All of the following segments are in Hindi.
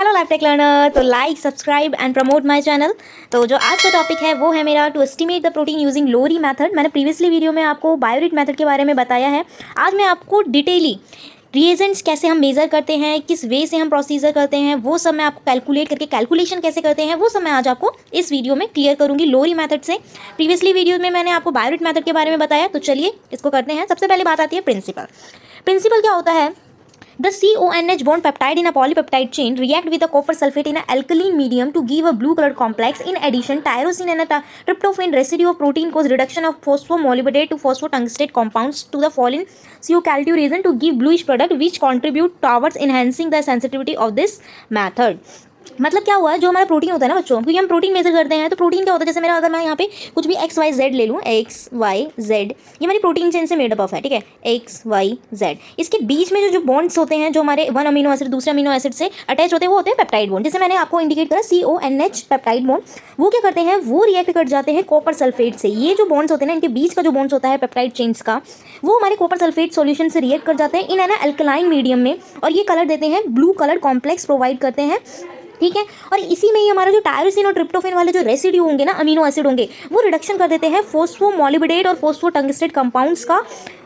Hello life tech learner. तो like subscribe and promote my channel. तो जो आज का टॉपिक है वो है मेरा to estimate the protein using Lowry method. मैंने प्रीवियसली वीडियो में आपको बायोरिट मेथड के बारे में बताया है। आज मैं आपको डिटेली रिएजेंट्स कैसे हम मेज़र करते हैं, किस वे से हम प्रोसीजर करते हैं, वो सब मैं आपको कैलकुलेट करके कैलकुलेशन कैसे करते हैं वो सब मैं आज आपको इस वीडियो में क्लियर करूंगी लोरी मेथड से। प्रीवियसली वीडियो में मैंने आपको बायोरिट मेथड के बारे में बताया, तो चलिए इसको करते हैं। सबसे पहले बात आती है प्रिंसिपल क्या होता है। The CONH bond peptide in a polypeptide chain react with the copper sulfate in an alkaline medium to give a blue colored complex. In addition, tyrosine and a tryptophan residue of protein cause reduction of phosphomolybdate to phosphotungstate compounds to the following CO-calcium reagent to give bluish product which contribute towards enhancing the sensitivity of this method. मतलब क्या हुआ, जो हमारा प्रोटीन होता है ना बच्चों, क्योंकि हम प्रोटीन मेजर करते हैं, तो प्रोटीन क्या होता है, जैसे मेरा अगर मैं यहाँ पे कुछ भी एक्स वाई जेड ले लूँ, एक्स वाई जेड, ये हमारी प्रोटीन चेन से मेड अप है, ठीक है, एक्स वाई जेड। इसके बीच में जो बॉन्ड्स होते हैं, जो हमारे वन अमीनो एसिड दूसरे अमीनो एसिड से अटैच होते हैं, वो होते हैं पेप्टाइड बॉन्ड। जैसे मैंने आपको इंडिकेट करा CONH पेप्टाइड बॉन्ड, वो क्या करते हैं, वो रिएक्ट कर जाते हैं कॉपर सल्फेट से। ये जो बॉन्ड्स होते हैं ना, इनके बीच का जो बॉन्ड्स होता है पेप्टाइड चेन्स का, वो हमारे कॉपर सल्फेट सॉल्यूशन से रिएक्ट कर जाते हैं इन एन अल्कलाइन मीडियम में, और ये कलर देते हैं, ब्लू कलर कॉम्प्लेक्स प्रोवाइड करते हैं, ठीक है। और इसी में ही हमारा जो टायरोसिन और ट्रिप्टोफेन वाले जो रेसिड्यू होंगे ना, अमीनो एसिड होंगे, वो रिडक्शन कर देते हैं फोस्फोमोलिब्डेट और फोस्फोटंगस्टेट कंपाउंड्स का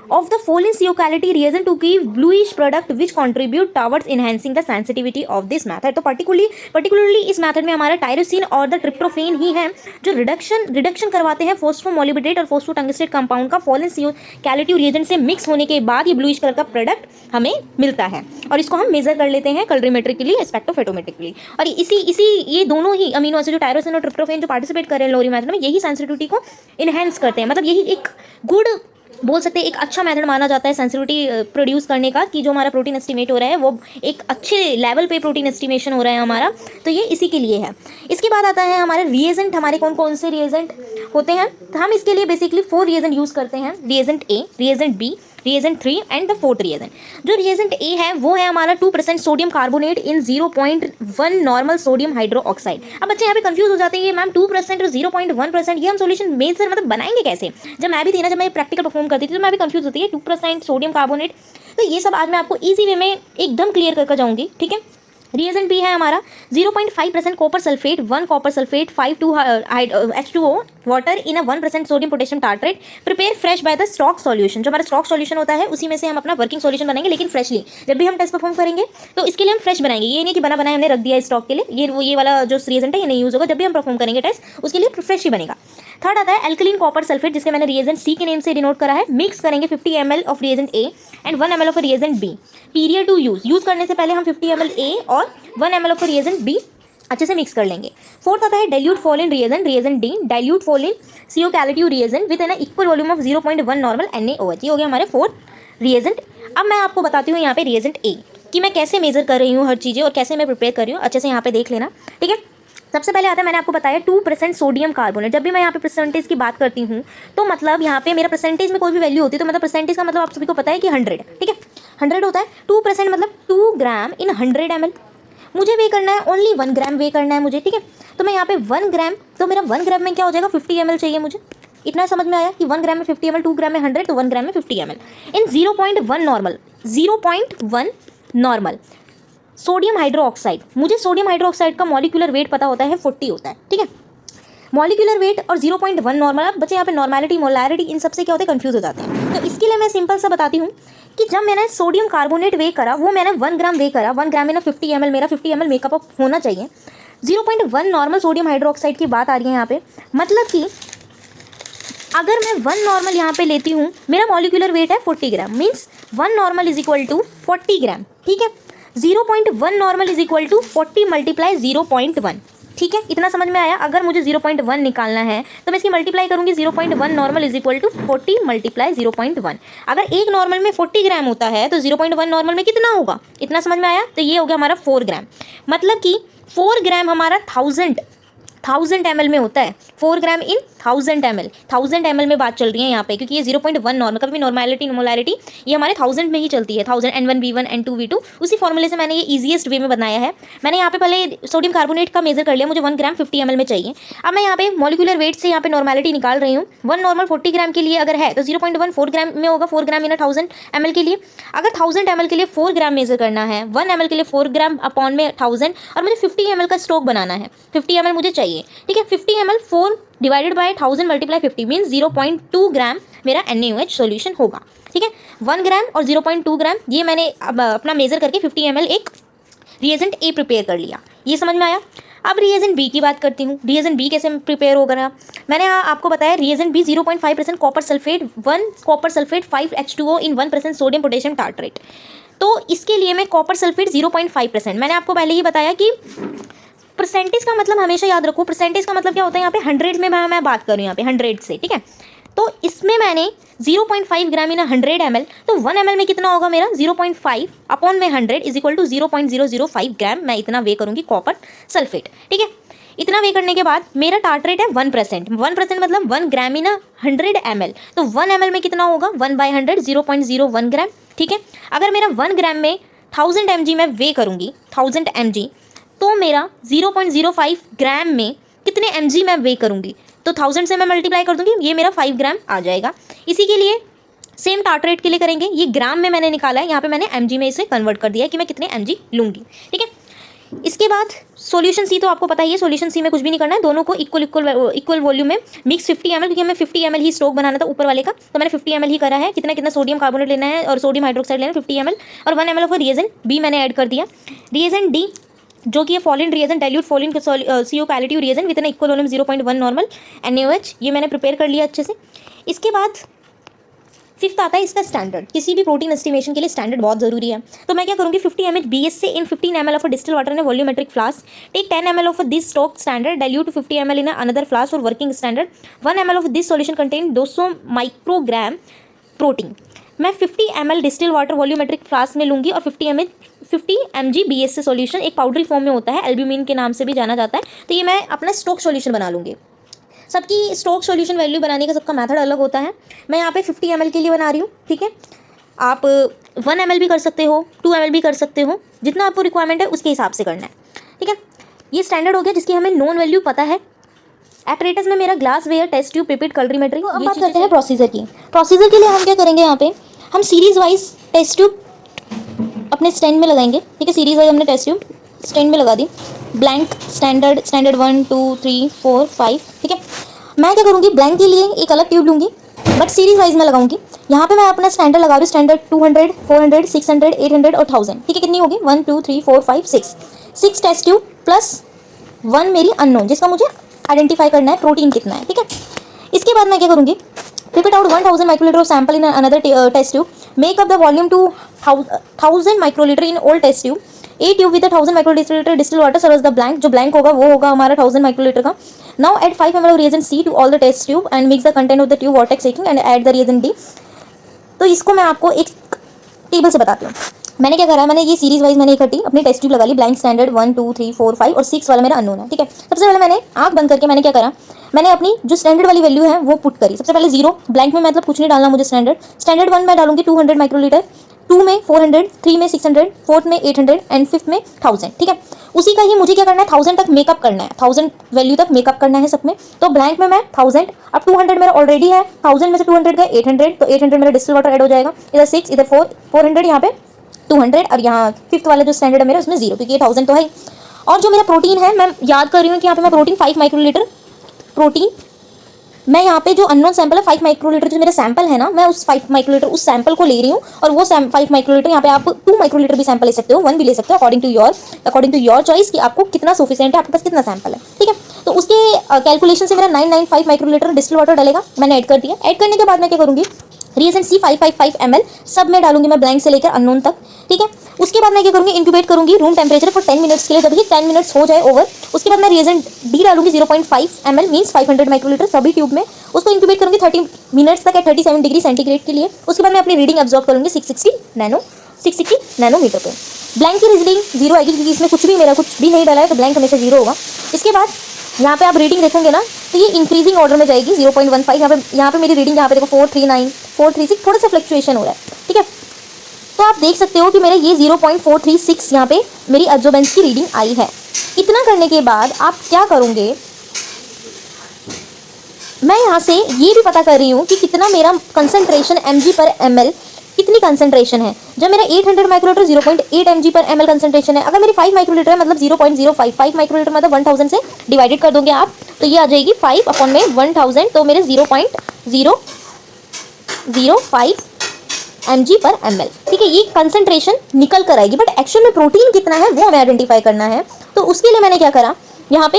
of the following CO-calcium reagent to give bluish product which contribute towards enhancing the sensitivity of this method। तो particularly इस मेथड में हमारा टायरोसिन और द ट्रिप्टोफेन ही है जो रिडक्शन करवाते हैं फोस्फोमोलिब्डेट और फोस्फोटंगस्टेट कंपाउंड का फॉलोइंग CO-calcium reagent से मिक्स होने के बाद ये ब्लूइश कलर का प्रोडक्ट हमें मिलता है, और इसको हम मेजर कर लेते हैं कलरीमेट्रिकली स्पेक्ट्रोफोटोमेट्रिकली। और इसी ये दोनों ही अमीनो एसिड जो टायरोसिन और ट्रिप्टोफेन जो पार्टिसिपेट कर रहे हैं लोरी मेथड में, यही सेंसिटिविटी को इनहेंस करते हैं। मतलब यही एक गुड बोल सकते हैं, एक अच्छा मेथड माना जाता है सेंसिटिविटी प्रोड्यूस करने का, कि जो हमारा प्रोटीन एस्टिमेट हो रहा है वो एक अच्छे लेवल पे प्रोटीन एस्टिमेशन हो रहा है हमारा, तो ये इसी के लिए है। इसके बाद आता है हमारे रिएजेंट। हमारे कौन कौन से रिएजेंट होते हैं, तो हम इसके लिए बेसिकली 4 रिएजेंट यूज़ करते हैं। Reagent A, reagent B, reagent 3 and the 4th reagent. जो रिएजेंट ए है वो है हमारा 2% sodium carbonate in 0.1 normal sodium hydroxide. अब बच्चे यहाँ पे कंफ्यूज हो जाते हैं, ये मैम 2% और 0.1% ये हम सोल्यूशन मेजर मतलब बनाएंगे कैसे। जब मैं भी थी ना, जब मैं प्रैक्टिकल परफॉर्म करती थी, तो मैं भी कंफ्यूज होती है 2% सोडियम कार्बोनेट। तो ये सब आज मैं आपको ईजी वे में एकदम क्लियर करके जाऊँगी, ठीक है। रिएजेंट बी है हमारा 0.5% copper sulphate, 1 copper sulphate, 5 H2O water in 1% sodium potassium tartrate, prepare fresh by the stock solution. जो हमारा स्टॉक सॉल्यूशन होता है उसी में से हम अपना वर्किंग सॉल्यूशन बनाएंगे, लेकिन फ्रेशली। जब भी हम टेस्ट परफॉर्म करेंगे तो इसके लिए हम फ्रेश बनाएंगे, ये नहीं कि बना बनाए हमने रख दिया स्टॉक के लिए, ये वाला जो रिएजेंट है ये नहीं यूज़ होगा। जब भी हम परफॉर्म करेंगे टेस्ट, उसके लिए फ्रेश ही बनेगा। थर्ड आता है एल्कलीन कॉपर सल्फेट, जिसके मैंने रिएजेंट सी के नेम से डिनोट करा है। मिक्स करेंगे 50 ml of reagent A and 1 ml of reagent B. Period to use करने से पहले हम 50 ml ए और 1 ml ऑफ रिएजेंट बी अच्छे से मिक्स कर लेंगे। फोर्थ आता है dilute Folin reagent, reagent D, dilute Folin CO-calcium reagent with an equal volume of 0.1 normal NaOH। ये हो गया हमारे 4 रिएजेंट। अब मैं आपको बताती हूँ यहाँ पे रिएजेंट ए कि मैं कैसे मेजर कर रही हूँ हर चीज़ें और कैसे मैं प्रिपेयर कर रही हूँ, अच्छे से यहाँ पे देख लेना, ठीक है। सबसे पहले आता है, मैंने आपको बताया 2% सोडियम कार्बोनेट। जब भी मैं यहाँ पे परसेंटेज की बात करती हूँ, तो मतलब यहाँ पे मेरा परसेंटेज में कोई भी वैल्यू होती है, तो मतलब परसेंटेज का मतलब आप सभी को पता है कि 100, ठीक है। 100 होता है, 2% मतलब 2 ग्राम इन 100 ml। मुझे वे करना है ओनली 1 ग्राम वे करना है मुझे, ठीक है। तो मैं यहाँ पे 1 ग्राम, तो मेरा 1 ग्राम में क्या हो जाएगा, 50 ml चाहिए मुझे। इतना समझ में आया कि 1 ग्राम में 50 ml, 2 ग्राम में 100, तो 1 ग्राम में 50 ml इन 0.1 नॉर्मल, 0.1 नॉर्मल सोडियम हाइड्रोक्साइड। मुझे सोडियम हाइड्रोक्साइड का मॉलिक्यूलर वेट पता होता है, 40 होता है, ठीक है। मॉलिक्यूलर वेट और 0.1 नॉर्मल। अब बच्चे यहाँ पे नॉर्मेलिटी, मोलैरिटी, इन सबसे क्या होते हैं, कंफ्यूज हो जाते हैं। तो इसके लिए मैं सिंपल सा बताती हूँ कि जब मैंने सोडियम कार्बोनेट वे करा, वो मैंने 1 ग्राम वे करा, 1 ग्राम में ना 50 ml, मेरा 50 ml मेकअप अप होना चाहिए। 0.1 नॉर्मल सोडियम हाइड्रोक्साइड की बात आ रही है यहाँ पे, मतलब कि अगर मैं 1 नॉर्मल यहाँ पे लेती हूँ, मेरा मॉलिक्यूलर वेट है 40 gram, means 1 normal is equal to 40 gram, ठीक है। 0.1 normal is equal to 40 multiply 0.1, ठीक है। इतना समझ में आया। अगर मुझे 0.1 निकालना है तो मैं इसकी मल्टीप्लाई करूंगी, 0.1 normal is equal to 40 multiply 0.1। अगर एक नॉर्मल में 40 ग्राम होता है तो 0.1 नॉर्मल में कितना होगा, इतना समझ में आया। तो ये हो गया हमारा 4 ग्राम, मतलब कि 4 ग्राम हमारा 1000 ml में होता है, 4 ग्राम इन 1000 ml, 1000 ml में बात चल रही है यहाँ पे, क्योंकि ये 0.1 नॉर्मल, कभी भी नॉर्मैलिटी मोलैरिटी ये हमारे 1000 में ही चलती है, 1000 N1V1 N2V2, उसी फॉर्मूले से मैंने ये ईजीएस्ट वे में बनाया है। मैंने यहाँ पे पहले सोडियम कार्बोनेट का मेजर कर लिया, मुझे 1 ग्राम 50 ml में चाहिए। अब मैं यहाँ पे मॉलिक्यूलर वेट से यहाँ पे नॉर्मैलिटी निकाल रही हूँ। 1 नॉर्मल 40 ग्राम के लिए अगर है तो 0.1 4 ग्राम में होगा, 4 ग्राम इन 1000 ml के लिए। अगर 1000 ml के लिए 4 ग्राम मेजर करना है, 1 ml के लिए 4 ग्राम अपॉन में 1000, और मुझे 50 ml का स्टॉक बनाना है, 50 ml मुझे चाहिए, ठीक है। 50 ml 4 divided by 1000 multiply 50 means 0.2 ग्राम मेरा NaOH सॉल्यूशन होगा, ठीक है। 1 ग्राम और 0.2 ग्राम ये मैंने अपना मेजर करके 50 ml एक रिएजेंट ए प्रिपेयर कर लिया, ये समझ में आया। अब रिएजेंट बी की बात करती हूँ। रिएजेंट बी कैसे प्रिपेयर होगा, मैंने आपको बताया reagent B 0.5% copper sulphate, 1 copper sulphate 5 H2O in 1% sodium potassium tartrate. तो इसके लिए मैं कॉपर सल्फेट 0.5%, मैंने आपको पहले ही बताया कि परसेंटेज का मतलब हमेशा याद रखो, परसेंटेज का मतलब क्या होता है, यहाँ पे 100 में मैं बात करूँ यहाँ पे 100 से, ठीक है। तो इसमें मैंने 0.5 ग्राम इन 100 ml, तो 1 ml में कितना होगा मेरा 0.5 अपॉन में 100 इज इक्वल टू 0.005 ग्राम, मैं इतना वे करूँगी कॉपर सल्फेट, ठीक है। इतना वे करने के बाद मेरा टार्ट्रेट है 1%, 1% मतलब 1 ग्राम इन 100 ml, तो 1 ml में कितना होगा 1/100 0.01 ग्राम, ठीक है। अगर मेरा 1 ग्राम में 1000 mg में वे करूँगी 1000 mg, तो मेरा 0.05 ग्राम में कितने mg मैं वे करूँगी, तो 1000 से मैं मल्टीप्लाई कर दूँगी, ये मेरा 5 ग्राम आ जाएगा। इसी के लिए सेम टार्ट्रेट के लिए करेंगे, ये ग्राम में मैंने निकाला है, यहाँ पे मैंने mg में इसे कन्वर्ट कर दिया है कि मैं कितने mg लूँगी, ठीक है। इसके बाद सॉल्यूशन सी तो आपको पता ही है, सॉल्यूशन सी में कुछ भी नहीं करना है, दोनों को इक्वल वॉल्यूम में मिक्स 50 ml, क्योंकि हमें 50 ml ही स्टॉक बनाना था ऊपर वाले का, तो मैंने 50 ml ही करा है। कितना कितना सोडियम कार्बोनेट लेना है और सोडियम हाइड्रोक्साइड लेना है 50 ml, और 1 ml ऑफ रिएजेंट बी मैंने ऐड कर दिया। रिएजेंट डी जो कि Folin reagent, dilute Folin CO पैलेटिव reagent with an equal volume 0.1 normal NaOH, ये मैंने प्रिपेयर कर लिया अच्छे से। इसके बाद फिफ्थ आता है इसका स्टैंडर्ड। किसी भी प्रोटीन एस्टिमेशन के लिए स्टैंडर्ड बहुत जरूरी है, तो मैं क्या करूँगी 50 ml BSA in 15 ml of distil water in volumetric flask, take 10 ml of this stock standard, dilute 50 ml in another flask for working standard, 1 ml of this solution contain 200 microgram protein. मैं 50 ml distil water volumetric flask में लूँगी और 50 mg BSA सॉल्यूशन एक पाउडरी फॉर्म में होता है, एल्ब्यूमिन के नाम से भी जाना जाता है, तो ये मैं अपना स्टॉक सॉल्यूशन बना लूँगी। सबकी स्टॉक सॉल्यूशन वैल्यू बनाने का सबका मेथड अलग होता है। मैं यहाँ पे 50 ml के लिए बना रही हूँ, ठीक है। आप 1 ml भी कर सकते हो, 2 ml भी कर सकते हो, जितना आपको रिक्वायरमेंट है उसके हिसाब से करना है, ठीक है। ये स्टैंडर्ड हो गया जिसकी हमें नॉन वैल्यू पता है। एपरेटस में मेरा glassware, test tube, pipette, colorimetry. अब बात करते हैं प्रोसीजर की। प्रोसीजर के लिए हम क्या करेंगे, यहाँ पे हम सीरीज वाइज टेस्ट ट्यूब अपने स्टैंड में लगाएंगे, ठीक है। सीरीज वाइज हमने टेस्ट ट्यूब स्टैंड में लगा दी, ब्लैंक, स्टैंडर्ड, स्टैंडर्ड 1 2 3 4 5, ठीक है। मैं क्या करूँगी, ब्लैंक के लिए एक अलग ट्यूब लूँगी, बट सीरीज वाइज में लगाऊंगी। यहाँ पे मैं अपना स्टैंडर्ड लगा रही हूँ, स्टैंडर्ड 200 400 600 800 और 1000, ठीक है। कितनी होगी 1 2 3 4 5 6 टेस्ट ट्यूब प्लस 1 मेरी अननोन, जिसका मुझे आइडेंटिफाई करना है प्रोटीन कितना है, ठीक है। इसके बाद मैं क्या करूँगी, Prepare out 1000 microliter of sample in another test tube. Make up the volume to 1000 microliter in old test tube. A tube with a 1000 microliter distilled water serves the blank. जो blank होगा वो होगा हमारा 1000 microliter का. Now add 5 ml of reagent C to all the test tube and mix the content of the tube vortex taking and add the reagent D. तो इसको मैं आपको एक टेबल से बताती हूँ। मैंने क्या करा, मैंने ये सीरीज वाइज मैंने इकट्ठी अपनी टेस्ट ट्यूब लगा ली, ब्लैंक, स्टैंडर्ड 1 2 3 4 5 और 6 वाला मेरा अननोन है, ठीक है। सबसे पहले मैंने आंख बंद करके मैंने क्या करा, मैंने अपनी जो स्टैंडर्ड वाली वैल्यू है वो पुट करी। सबसे पहले 0 ब्लैंक में, मतलब कुछ नहीं डालना मुझे। स्टैंडर्ड 1 में डालूंगी 200 माइक्रोलीटर, 2 में 400, 3 में 600, 4 में 800 एंड 5th में 1000, ठीक है। उसी का ही मुझे क्या करना है, 1000 तक मेकअप करना है, 1000 वैल्यू तक मेकअप करना है सब में। तो ब्लैंक में मैं 1000, अब 200 मेरा ऑलरेडी है, 1000 में से 200 गए 800, तो 800 मेरा डिस्टिल वाटर ऐड हो जाएगा। इधर 6, इधर 4, 400, यहाँ पे 200 और यहाँ 5th वाला जो स्टैंडर्ड है मेरा उसमें 0, क्योंकि ये 1000 तो है। और जो मेरा प्रोटीन है, मैं याद कर रही हूँ कि यहाँ पे मैं प्रोटीन 5 माइक्रोलीटर प्रोटीन, मैं यहाँ पे जो अननोन सैंपल है 5 माइक्रोलीटर जो मेरा सैंपल है ना, मैं उस 5 माइक्रोलीटर उस सैंपल को ले रही हूँ। और वो 5 माइक्रोलीटर, यहाँ पे आप 2 माइक्रोलीटर भी सैंपल ले सकते हो, 1 भी ले सकते हो, अकॉर्डिंग टू योर चॉइस कि आपको कितना सफिशिएंट है, आपके पास कितना सैंपल है, ठीक है। तो उसके कैलकुलेशन से मेरा 995 माइक्रोलीटर डिस्टिल वाटर डलेगा, मैंने ऐड कर दिया। ऐड करने के बाद मैं क्या करूँगी, रिएजेंट सी 555 ml सब में डालूंगी मैं, ब्लैंक से लेकर अननोन तक, ठीक है। उसके बाद मैं क्या करूँगी, इंक्यूबेट करूँगी रूम टेम्परेचर फॉर 10 मिनट्स के लिए। जब ये 10 मिनट्स हो जाए ओवर, उसके बाद मैं रिएजेंट डी डालूंगी 0.5 ml मीन्स 500 माइक्रोलीटर सभी ट्यूब में। उसको इंक्यूबेट करूँगी 30 मिनट्स तक एट 37 डिग्री सेंटीग्रेड के लिए। उसके बाद मैं अपनी रीडिंग एब्जॉर्ब करूँगी 660 नैनोमीटर पे। ब्लैंक की रीडिंग 0 आएगी, क्योंकि इसमें कुछ भी मेरा कुछ भी नहीं डाला है, तो ब्लैंक हमेशा 0 होगा। इसके बाद यहाँ पे आप रीडिंग देखेंगे ना तो ये इंक्रीजिंग ऑर्डर में जाएगी 0.15। यहाँ पे मेरी रीडिंग यहाँ पे देखो 439 436 थोड़ा सा फ्लक्चुएशन हो रहा है, ठीक है। तो आप देख सकते हो कि मेरा ये 0.436 यहाँ पे मेरी एब्जॉर्बेंस की रीडिंग आई है। इतना करने के बाद आप क्या करोगे, मैं यहाँ से ये भी पता कर रही हूँ कि कितना मेरा कंसंट्रेशन mg/ml कितनी कंसंट्रेशन है। जब मेरा 800 माइक्रोलीटर 0.8 mg/ml कंसंट्रेशन है, अगर मेरी 5 माइक्रोलीटर है मतलब 0.05 5 माइक्रोलीटर मतलब 1000 से डिवाइडेड कर दोगे आप तो ये आ जाएगी 5/1000, तो मेरे 0.005 mg/ml, ठीक है। ये कंसंट्रेशन निकल कर आएगी, बट एक्चुअल में प्रोटीन कितना है वो हमें आइडेंटिफाई करना है। तो उसके लिए मैंने क्या करा, यहाँ पे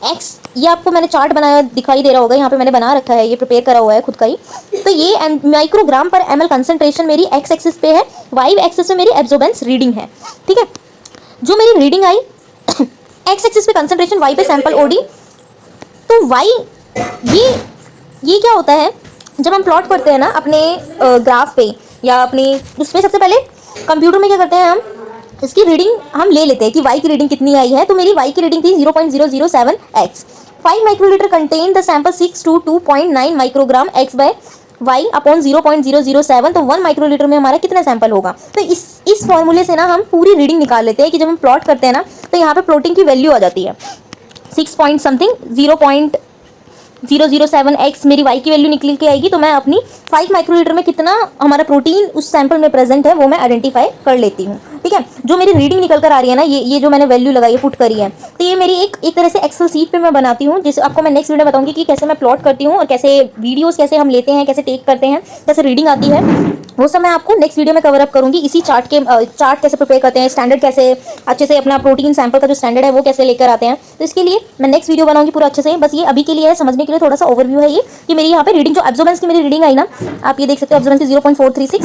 एक्स, ये आपको मैंने चार्ट बनाया दिखाई दे रहा होगा, यहाँ पे मैंने बना रखा है, ये प्रिपेयर करा हुआ है खुद का ही। तो ये माइक्रोग्राम पर ml कंसंट्रेशन मेरी एक्स एक्सिस पे है, वाई एक्सिस पे मेरी एब्जॉर्बेंस रीडिंग है, ठीक है। जो मेरी रीडिंग आई एक्स एक्सिस पे कंसंट्रेशन, वाई पे सैंपल ओडी। तो वाई ये क्या होता है, जब हम प्लॉट करते हैं ना अपने ग्राफ पे या अपने उसमें, सबसे पहले कंप्यूटर में क्या करते हैं हम, इसकी रीडिंग हम ले लेते हैं कि y की रीडिंग कितनी आई है। तो मेरी y की रीडिंग थी 0.007x। 5 microlitre contain the sample 6 to 2.9 microgram x/y/0.007। तो 1 माइक्रोलीटर में हमारा कितना सैंपल होगा। तो इस फॉर्मूले से ना हम पूरी रीडिंग निकाल लेते हैं कि जब हम प्लॉट करते हैं ना तो यहाँ पे प्लॉटिंग की वैल्यू आ जाती है 6 पॉइंट समथिंग 0.007x मेरी y की वैल्यू निकल के आएगी। तो मैं अपनी 5 माइक्रोलीटर में कितना हमारा प्रोटीन उस सैंपल में प्रेजेंट है वो मैं आइडेंटिफाई कर लेती हूँ, ठीक है। जो मेरी रीडिंग निकल कर आ रही है ना, ये जो मैंने वैल्यू लगाई है, पुट करी है, तो ये मेरी एक तरह से एक्सेल सीट पे मैं बनाती हूँ, जिसे आपको मैं नेक्स्ट वीडियो में बताऊंगी कि कैसे मैं प्लॉट करती हूँ और कैसे वीडियोस कैसे हम लेते हैं, कैसे टेक करते हैं, कैसे रीडिंग आती है, वो सब मैं आपको नेक्स्ट वीडियो में कवर अप करूँगी। इसी चार्ट कैसे प्रिपेयर करते हैं, स्टैंडर्ड कैसे अच्छे से अपना प्रोटीन सैंपल का जो स्टैंडर्ड है वो कैसे लेकर आते हैं, तो इसके लिए मैं नेक्स्ट वीडियो बनाऊंगी पूरा अच्छे से। बस ये अभी के लिए है, समझने के लिए थोड़ा सा ओवरव्यू है ये कि मेरी यहाँ पे रीडिंग जो एब्जॉर्बेंस की मेरी रीडिंग आई ना, आप ये देख सकते हो एब्जॉर्बेंस की 0.436,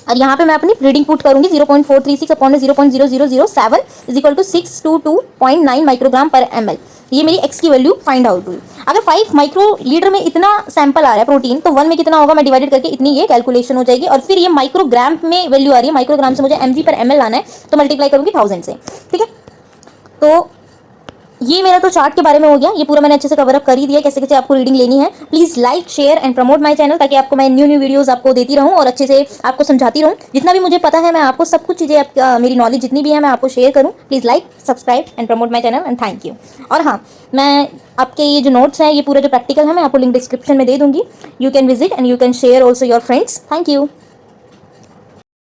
और यहाँ पे मैं अपनी रीडिंग पुट करूंगी 0.436 upon 0.0007 is equal to 6 to 2.9 microgram पर ml। ये मेरी x की वैल्यू फाइंड आउट हुई। अगर 5 माइक्रोलीटर में इतना सैंपल आ रहा है प्रोटीन, तो 1 में कितना होगा मैं डिवाइडेड करके इतनी ये कैलकुलेशन हो जाएगी। और फिर ये माइक्रोग्राम में वैल्यू आ रही है, माइक्रोग्राम से मुझे mg/ml लाना है, तो मल्टीप्लाई करूंगी 1000 से, ठीक है। तो ये मेरा तो चार्ट के बारे में हो गया, ये पूरा मैंने अच्छे से कवर अप कर ही दिया कैसे कैसे आपको रीडिंग लेनी है। Please like share and promote my channel, ताकि आपको मैं न्यू वीडियोस आपको देती रहूं और अच्छे से आपको समझाती रहूं। जितना भी मुझे पता है मैं आपको सब कुछ चीज़ें, मेरी नॉलेज जितनी भी है मैं आपको शेयर करूं। Please like subscribe and promote my channel and thank you. और हाँ, मैं आपके ये जो नोट्स हैं, ये पूरा जो प्रैक्टिकल है, मैं आपको लिंक डिस्क्रिप्शन में दे दूँगी। You can visit and you can share also your friends. Thank you.